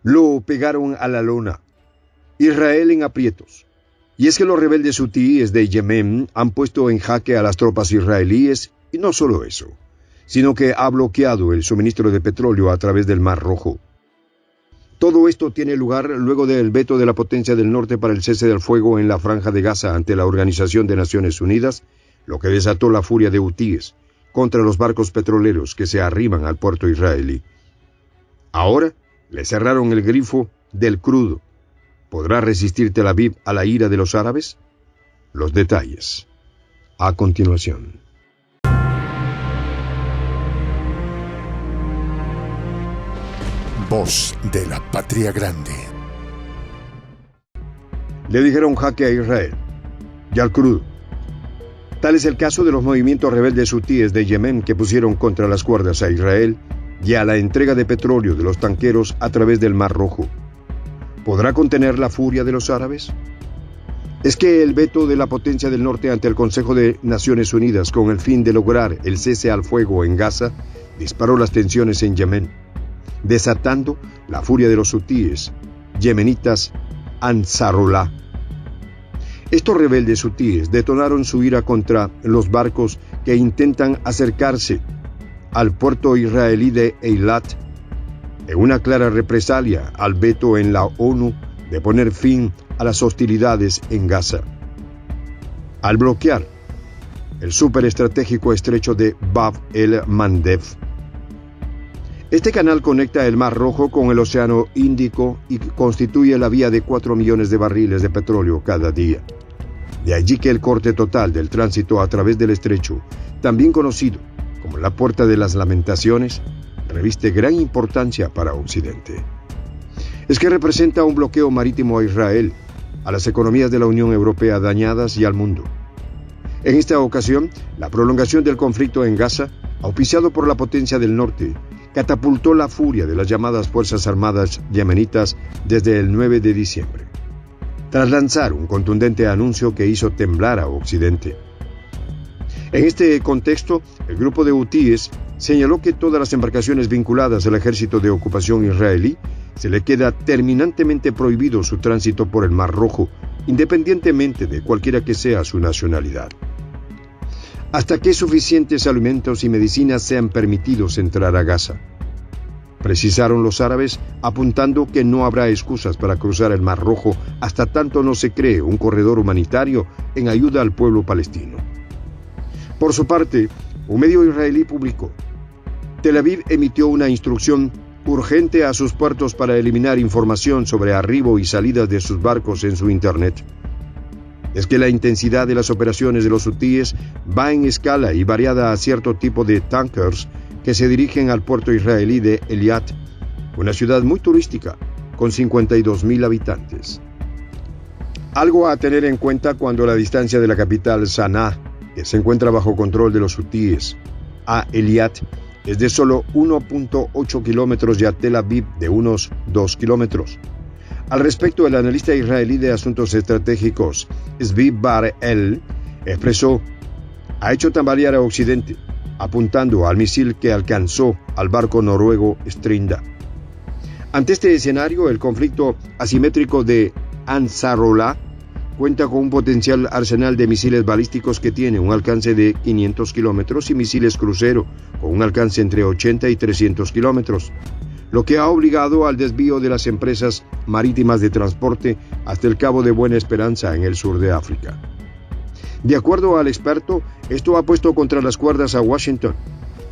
Lo pegaron a la lona. Israel en aprietos. Y es que los rebeldes hutíes de Yemen han puesto en jaque a las tropas israelíes, y no solo eso, sino que ha bloqueado el suministro de petróleo a través del Mar Rojo. Todo esto tiene lugar luego del veto de la potencia del norte para el cese del fuego en la Franja de Gaza ante la Organización de Naciones Unidas, lo que desató la furia de hutíes contra los barcos petroleros que se arriman al puerto israelí. Ahora le cerraron el grifo del crudo. ¿Podrá resistir Tel Aviv a la ira de los árabes? Los detalles a continuación. Voz de la Patria Grande. Le dijeron jaque a Israel y al crudo. Tal es el caso de los movimientos rebeldes hutíes de Yemen que pusieron contra las cuerdas a Israel y a la entrega de petróleo de los tanqueros a través del Mar Rojo. ¿Podrá contener la furia de los árabes? Es que el veto de la potencia del norte ante el Consejo de Naciones Unidas con el fin de lograr el cese al fuego en Gaza disparó las tensiones en Yemen, desatando la furia de los hutíes yemenitas Ansarullah. Estos rebeldes hutíes detonaron su ira contra los barcos que intentan acercarse al puerto israelí de Eilat, en una clara represalia al veto en la ONU de poner fin a las hostilidades en Gaza. Al bloquear el superestratégico estrecho de Bab el-Mandeb. Este canal conecta el Mar Rojo con el Océano Índico y constituye la vía de 4 millones de barriles de petróleo cada día. De allí que el corte total del tránsito a través del estrecho, también conocido como la Puerta de las Lamentaciones, reviste gran importancia para Occidente. Es que representa un bloqueo marítimo a Israel, a las economías de la Unión Europea dañadas y al mundo. En esta ocasión, la prolongación del conflicto en Gaza, auspiciado por la potencia del norte, catapultó la furia de las llamadas Fuerzas Armadas yemenitas desde el 9 de diciembre, tras lanzar un contundente anuncio que hizo temblar a Occidente. En este contexto, el grupo de hutíes señaló que todas las embarcaciones vinculadas al ejército de ocupación israelí se le queda terminantemente prohibido su tránsito por el Mar Rojo, independientemente de cualquiera que sea su nacionalidad, hasta que suficientes alimentos y medicinas sean permitidos entrar a Gaza. Precisaron los árabes, apuntando que no habrá excusas para cruzar el Mar Rojo hasta tanto no se cree un corredor humanitario en ayuda al pueblo palestino. Por su parte, un medio israelí publicó: Tel Aviv emitió una instrucción urgente a sus puertos para eliminar información sobre arribo y salidas de sus barcos en su internet. Es que la intensidad de las operaciones de los hutíes va en escala y variada a cierto tipo de tankers que se dirigen al puerto israelí de Eilat, una ciudad muy turística, con 52,000 habitantes. Algo a tener en cuenta cuando la distancia de la capital Sanaa, que se encuentra bajo control de los hutíes, a Eilat es de solo 1.8 kilómetros y a Tel Aviv de unos 2 kilómetros. Al respecto, el analista israelí de asuntos estratégicos Zvi Bar-El expresó: ha hecho tambalear a Occidente, apuntando al misil que alcanzó al barco noruego Strinda. Ante este escenario, el conflicto asimétrico de Ansarullah cuenta con un potencial arsenal de misiles balísticos que tiene un alcance de 500 kilómetros y misiles crucero con un alcance entre 80 y 300 kilómetros, lo que ha obligado al desvío de las empresas marítimas de transporte hasta el Cabo de Buena Esperanza en el sur de África. De acuerdo al experto, esto ha puesto contra las cuerdas a Washington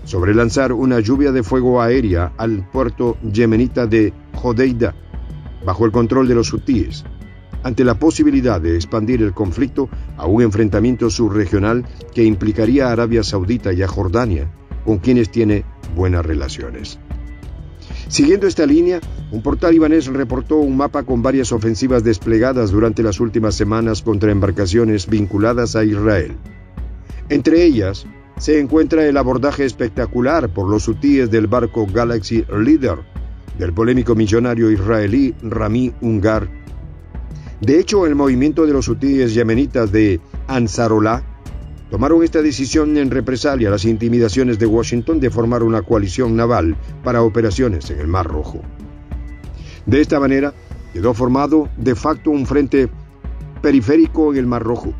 sobre lanzar una lluvia de fuego aérea al puerto yemenita de Hodeida, bajo el control de los hutíes, ante la posibilidad de expandir el conflicto a un enfrentamiento subregional que implicaría a Arabia Saudita y a Jordania, con quienes tiene buenas relaciones. Siguiendo esta línea, un portal libanés reportó un mapa con varias ofensivas desplegadas durante las últimas semanas contra embarcaciones vinculadas a Israel. Entre ellas, se encuentra el abordaje espectacular por los hutíes del barco Galaxy Leader, del polémico millonario israelí Rami Ungar. De hecho, el movimiento de los hutíes yemenitas de Ansarullah tomaron esta decisión en represalia a las intimidaciones de Washington de formar una coalición naval para operaciones en el Mar Rojo. De esta manera, quedó formado de facto un frente periférico en el Mar Rojo,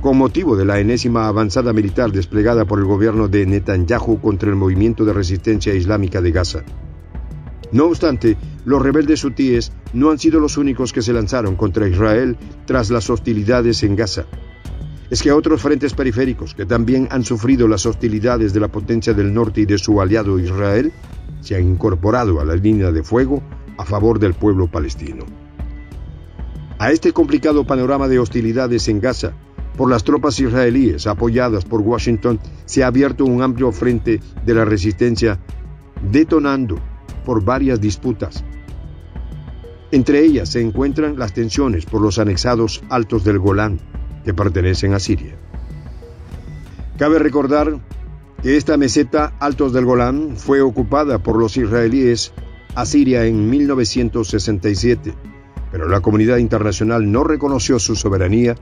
con motivo de la enésima avanzada militar desplegada por el gobierno de Netanyahu contra el movimiento de resistencia islámica de Gaza. No obstante, los rebeldes hutíes no han sido los únicos que se lanzaron contra Israel tras las hostilidades en Gaza. Es que otros frentes periféricos, que también han sufrido las hostilidades de la potencia del norte y de su aliado Israel, se han incorporado a la línea de fuego a favor del pueblo palestino. A este complicado panorama de hostilidades en Gaza por las tropas israelíes apoyadas por Washington se ha abierto un amplio frente de la resistencia, detonando por varias disputas. Entre ellas se encuentran las tensiones por los anexados altos del Golán, que pertenecen a Siria. Cabe recordar que esta meseta altos del Golán fue ocupada por los israelíes a Siria en 1967, pero la comunidad internacional no reconoció su soberanía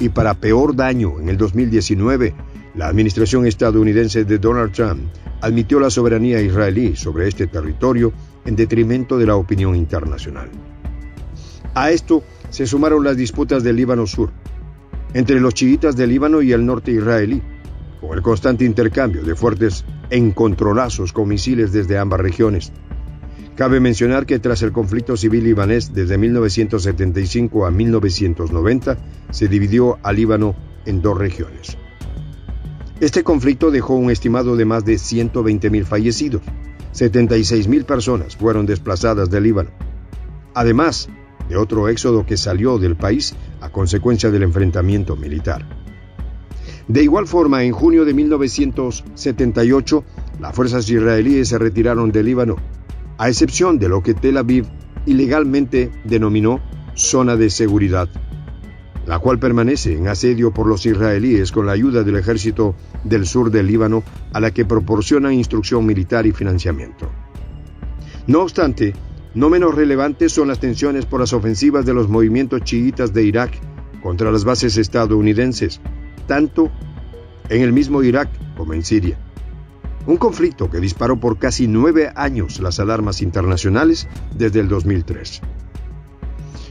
y, para peor daño, en el 2019, la administración estadounidense de Donald Trump admitió la soberanía israelí sobre este territorio en detrimento de la opinión internacional. A esto se sumaron las disputas del Líbano Sur, entre los chiitas del Líbano y el norte israelí, con el constante intercambio de fuertes encontronazos con misiles desde ambas regiones. Cabe mencionar que tras el conflicto civil libanés desde 1975 a 1990, se dividió al Líbano en dos regiones. Este conflicto dejó un estimado de más de 120.000 fallecidos, 76.000 personas fueron desplazadas del Líbano, además de otro éxodo que salió del país a consecuencia del enfrentamiento militar. De igual forma, en junio de 1978, las fuerzas israelíes se retiraron del Líbano, a excepción de lo que Tel Aviv ilegalmente denominó zona de seguridad, la cual permanece en asedio por los israelíes con la ayuda del ejército del sur del Líbano, a la que proporcionan instrucción militar y financiamiento. No obstante, no menos relevantes son las tensiones por las ofensivas de los movimientos chiitas de Irak contra las bases estadounidenses, tanto en el mismo Irak como en Siria. Un conflicto que disparó por casi 9 años las alarmas internacionales desde el 2003.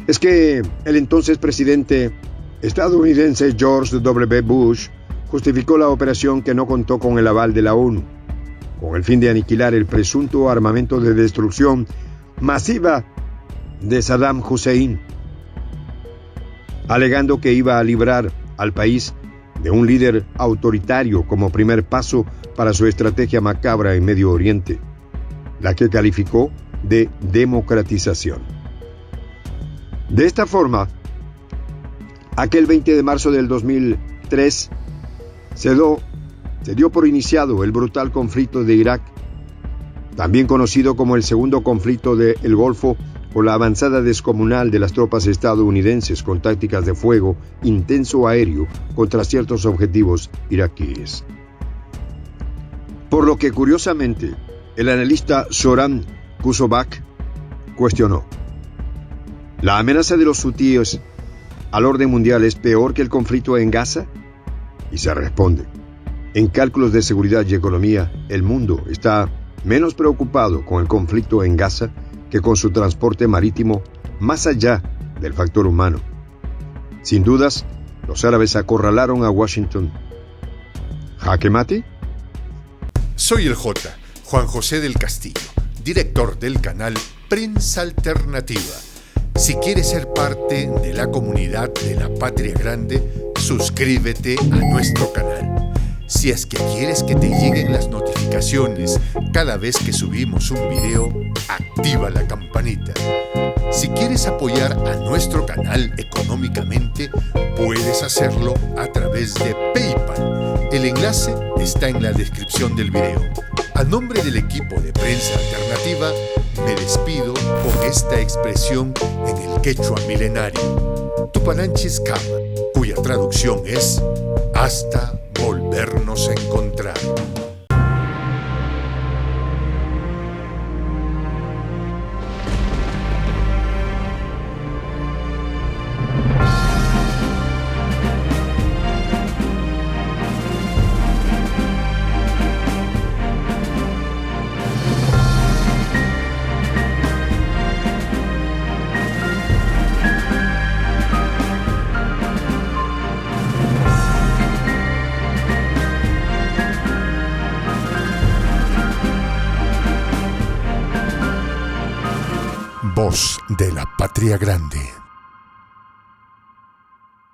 Es que el entonces presidente estadounidense George W. Bush justificó la operación, que no contó con el aval de la ONU, con el fin de aniquilar el presunto armamento de destrucción masiva de Saddam Hussein, alegando que iba a librar al país de un líder autoritario como primer paso para su estrategia macabra en Medio Oriente, la que calificó de democratización. De esta forma, aquel 20 de marzo del 2003 se dio por iniciado el brutal conflicto de Irak, también conocido como el segundo conflicto del Golfo, con la avanzada descomunal de las tropas estadounidenses con tácticas de fuego intenso aéreo contra ciertos objetivos iraquíes. Por lo que, curiosamente, el analista Zoran Kusovac cuestionó: ¿la amenaza de los hutíes al orden mundial es peor que el conflicto en Gaza? Y se responde: en cálculos de seguridad y economía, el mundo está menos preocupado con el conflicto en Gaza que con su transporte marítimo más allá del factor humano. Sin dudas, los árabes acorralaron a Washington. ¿Jaque mate? Soy el J, Juan José del Castillo, director del canal Prensa Alternativa. Si quieres ser parte de la comunidad de la Patria Grande, suscríbete a nuestro canal. Si es que quieres que te lleguen las notificaciones cada vez que subimos un video, activa la campanita. Si quieres apoyar a nuestro canal económicamente, puedes hacerlo a través de PayPal. El enlace está en la descripción del video. A nombre del equipo de Prensa Alternativa, me despido con esta expresión en el quechua milenario, Tupananchis Kama, cuya traducción es hasta volvernos a encontrar. Voz de la Patria Grande.